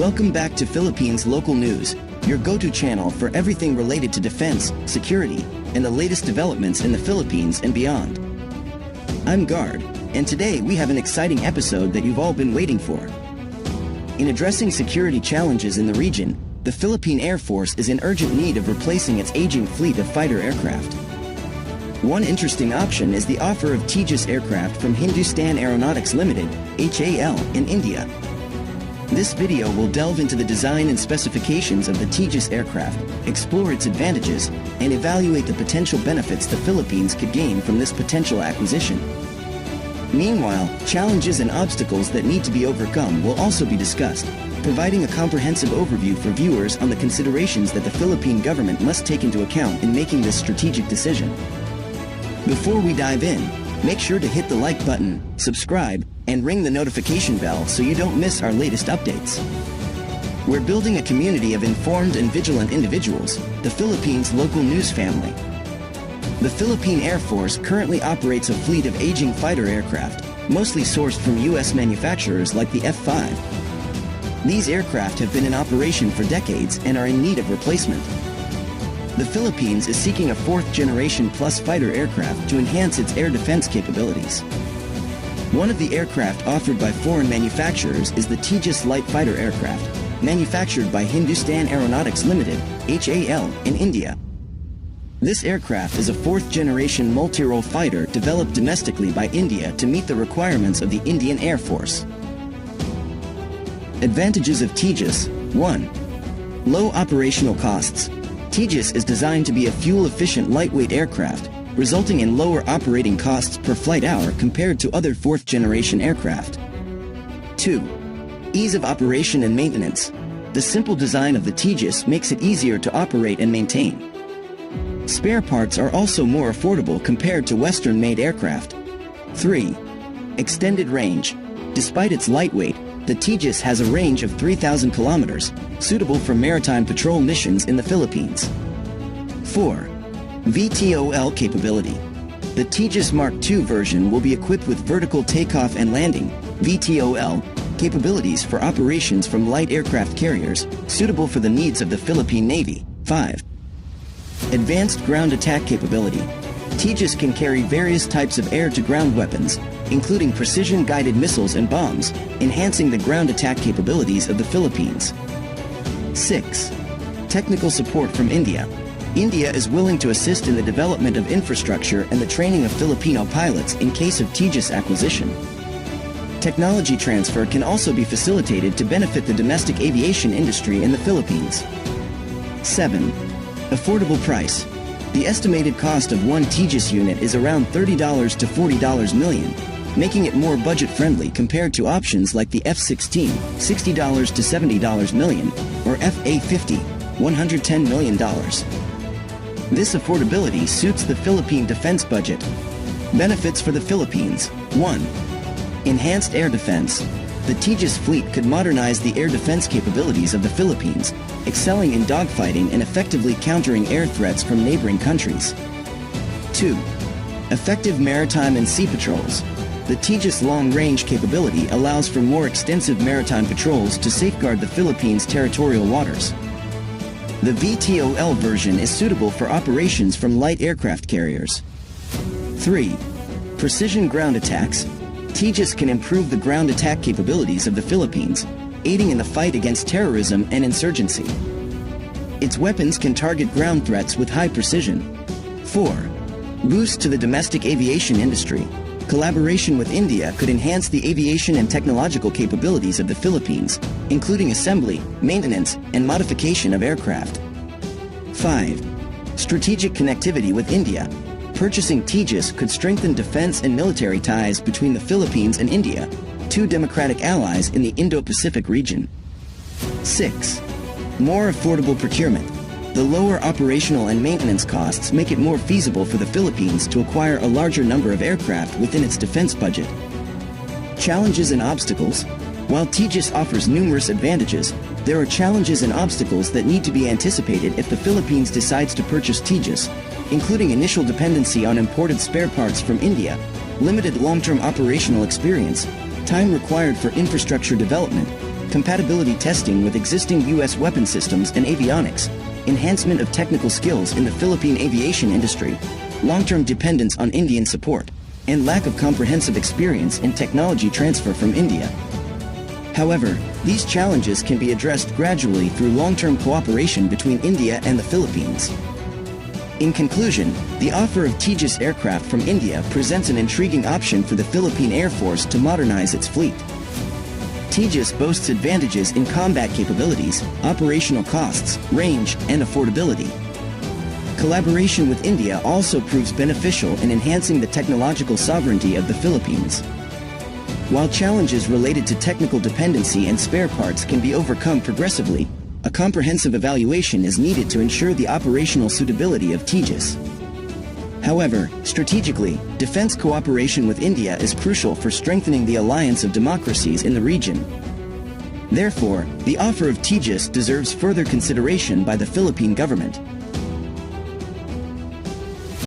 Welcome back to Philippines Local News, your go-to channel for everything related to defense, security, and the latest developments in the Philippines and beyond. I'm Guard, and today we have an exciting episode that you've all been waiting for. In addressing security challenges in the region, the Philippine Air Force is in urgent need of replacing its aging fleet of fighter aircraft. One interesting option is the offer of Tejas aircraft from Hindustan Aeronautics Limited, HAL, in India. This video will delve into the design and specifications of the Tejas aircraft, explore its advantages, and evaluate the potential benefits the Philippines could gain from this potential acquisition. Meanwhile, challenges and obstacles that need to be overcome will also be discussed, providing a comprehensive overview for viewers on the considerations that the Philippine government must take into account in making this strategic decision. Before we dive in, make sure to hit the like button, subscribe, and ring the notification bell so you don't miss our latest updates. We're building a community of informed and vigilant individuals, the Philippines Local News family. The Philippine Air Force currently operates a fleet of aging fighter aircraft, mostly sourced from U.S. manufacturers like the F-5. These aircraft have been in operation for decades and are in need of replacement. The Philippines is seeking a fourth-generation plus fighter aircraft to enhance its air defense capabilities. One of the aircraft offered by foreign manufacturers is the Tejas light fighter aircraft, manufactured by Hindustan Aeronautics Limited, HAL, in India. This aircraft is a fourth-generation multi-role fighter developed domestically by India to meet the requirements of the Indian Air Force. Advantages of Tejas: 1. Low operational costs. Tejas is designed to be a fuel-efficient lightweight aircraft, resulting in lower operating costs per flight hour compared to other fourth-generation aircraft. 2. Ease of operation and maintenance. The simple design of the Tejas makes it easier to operate and maintain. Spare parts are also more affordable compared to Western-made aircraft. 3. Extended range. Despite its lightweight, the Tejas has a range of 3,000 kilometers, suitable for maritime patrol missions in the Philippines. 4. VTOL capability. The Tejas Mark II version will be equipped with vertical takeoff and landing, VTOL, capabilities for operations from light aircraft carriers, suitable for the needs of the Philippine Navy. 5. Advanced ground attack capability. Tejas can carry various types of air-to-ground weapons, including precision-guided missiles and bombs, enhancing the ground attack capabilities of the Philippines. 6. Technical support from India. India is willing to assist in the development of infrastructure and the training of Filipino pilots in case of Tejas acquisition. Technology transfer can also be facilitated to benefit the domestic aviation industry in the Philippines. 7. Affordable price. The estimated cost of one Tejas unit is around $30 to $40 million, making it more budget-friendly compared to options like the F-16, $60 to $70 million, or F-A-50, $110 million. This affordability suits the Philippine defense budget. Benefits for the Philippines: 1. Enhanced air defense. The Tejas fleet could modernize the air defense capabilities of the Philippines, excelling in dogfighting and effectively countering air threats from neighboring countries. 2. Effective maritime and sea patrols. The Tejas long-range capability allows for more extensive maritime patrols to safeguard the Philippines' territorial waters. The VTOL version is suitable for operations from light aircraft carriers. 3. Precision ground attacks. Tejas can improve the ground attack capabilities of the Philippines, aiding in the fight against terrorism and insurgency. Its weapons can target ground threats with high precision. 4. Boost to the domestic aviation industry. Collaboration with India could enhance the aviation and technological capabilities of the Philippines, including assembly, maintenance, and modification of aircraft. 5. Strategic connectivity with India. Purchasing Tejas could strengthen defense and military ties between the Philippines and India, two democratic allies in the Indo-Pacific region. 6. More affordable procurement. The lower operational and maintenance costs make it more feasible for the Philippines to acquire a larger number of aircraft within its defense budget. Challenges and obstacles. While Tejas offers numerous advantages, there are challenges and obstacles that need to be anticipated if the Philippines decides to purchase Tejas, including initial dependency on imported spare parts from India, limited long-term operational experience, time required for infrastructure development, compatibility testing with existing U.S. weapon systems and avionics, enhancement of technical skills in the Philippine aviation industry, long-term dependence on Indian support, and lack of comprehensive experience in technology transfer from India. However, these challenges can be addressed gradually through long-term cooperation between India and the Philippines. In conclusion, the offer of Tejas aircraft from India presents an intriguing option for the Philippine Air Force to modernize its fleet. Tejas boasts advantages in combat capabilities, operational costs, range, and affordability. Collaboration with India also proves beneficial in enhancing the technological sovereignty of the Philippines. While challenges related to technical dependency and spare parts can be overcome progressively, a comprehensive evaluation is needed to ensure the operational suitability of Tejas. However, strategically, defense cooperation with India is crucial for strengthening the alliance of democracies in the region. Therefore, the offer of Tejas deserves further consideration by the Philippine government.